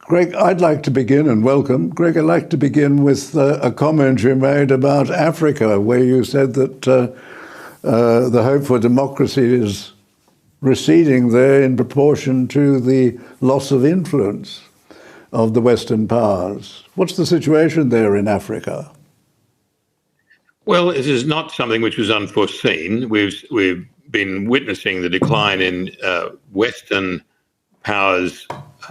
Greg, I'd like to begin, and welcome. Greg, I'd like to begin with a comment you made about Africa, where you said that the hope for democracy is receding there in proportion to the loss of influence of the Western powers. What's the situation there in Africa? Well, it is not something which was unforeseen. We've been witnessing the decline in Western powers'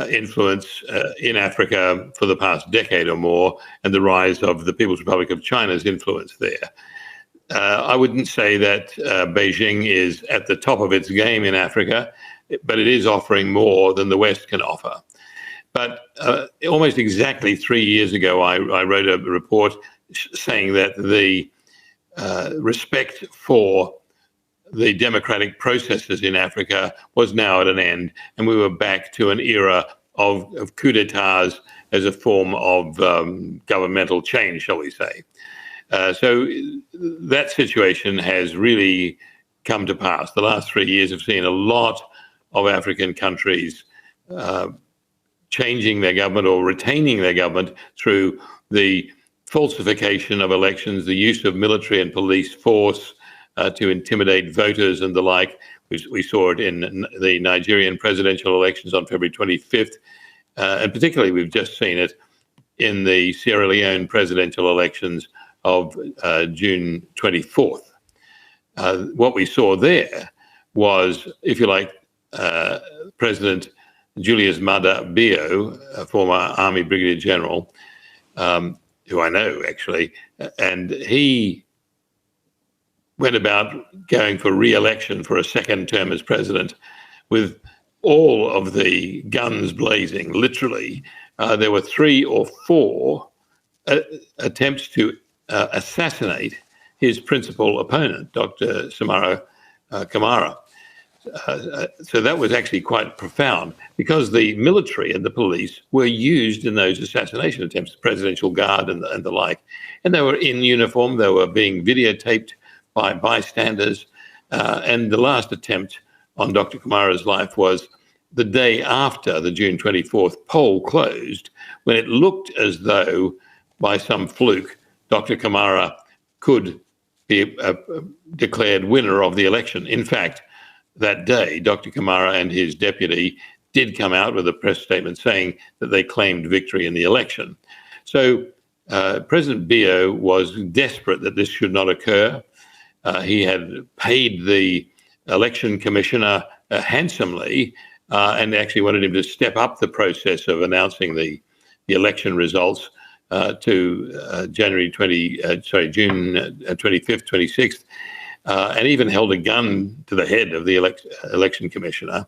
influence in Africa for the past decade or more, and the rise of the People's Republic of China's influence there. I wouldn't say that Beijing is at the top of its game in Africa, but it is offering more than the West can offer. But almost exactly 3 years ago, I wrote a report saying that the respect for the democratic processes in Africa was now at an end, and we were back to an era of coups d'etats as a form of governmental change, shall we say. So that situation has really come to pass. The last 3 years have seen a lot of African countries changing their government or retaining their government through the falsification of elections, the use of military and police force to intimidate voters and the like. We saw it in the Nigerian presidential elections on February 25th. And particularly, we've just seen it in the Sierra Leone presidential elections of June 24th. What we saw there was, if you like, President Julius Maada Bio, a former Army Brigadier General, who I know actually, and he went about going for re-election for a second term as president with all of the guns blazing, literally. There were 3 or 4 attempts to assassinate his principal opponent, Dr. Samora Kamara. So that was actually quite profound, because the military and the police were used in those assassination attempts, the Presidential Guard and the like. And they were in uniform, they were being videotaped by bystanders. And the last attempt on Dr. Kamara's life was the day after the June 24th poll closed, when it looked as though, by some fluke, Dr. Kamara could be declared winner of the election. In fact, that day, Dr. Kamara and his deputy did come out with a press statement saying that they claimed victory in the election. So President Bio was desperate that this should not occur. He had paid the election commissioner handsomely and actually wanted him to step up the process of announcing the election results to June 25th, 26th. And even held a gun to the head of the election commissioner,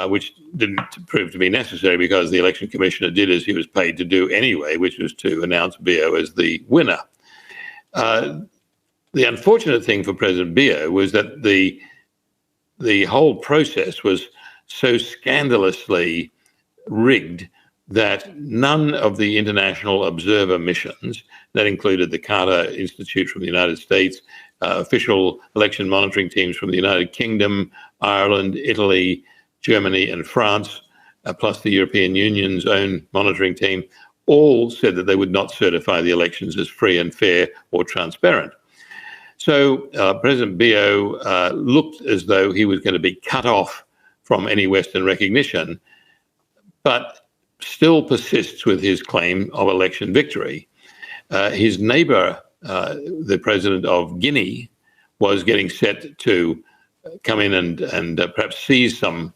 which didn't prove to be necessary, because the election commissioner did as he was paid to do anyway, which was to announce Bio as the winner. The unfortunate thing for President Bio was that the whole process was so scandalously rigged that none of the international observer missions, that included the Carter Institute from the United States, official election monitoring teams from the United Kingdom, Ireland, Italy, Germany, and France, plus the European Union's own monitoring team, all said that they would not certify the elections as free and fair or transparent. So President Bio looked as though he was going to be cut off from any Western recognition, but still persists with his claim of election victory. His neighbor, the president of Guinea, was getting set to come in and perhaps seize some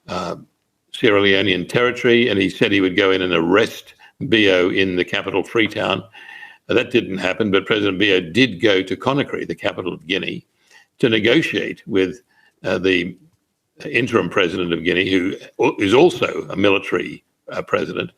Sierra Leonean territory, and he said he would go in and arrest Bio in the capital, Freetown. That didn't happen, but President Bio did go to Conakry, the capital of Guinea, to negotiate with the interim president of Guinea, who is also a military president.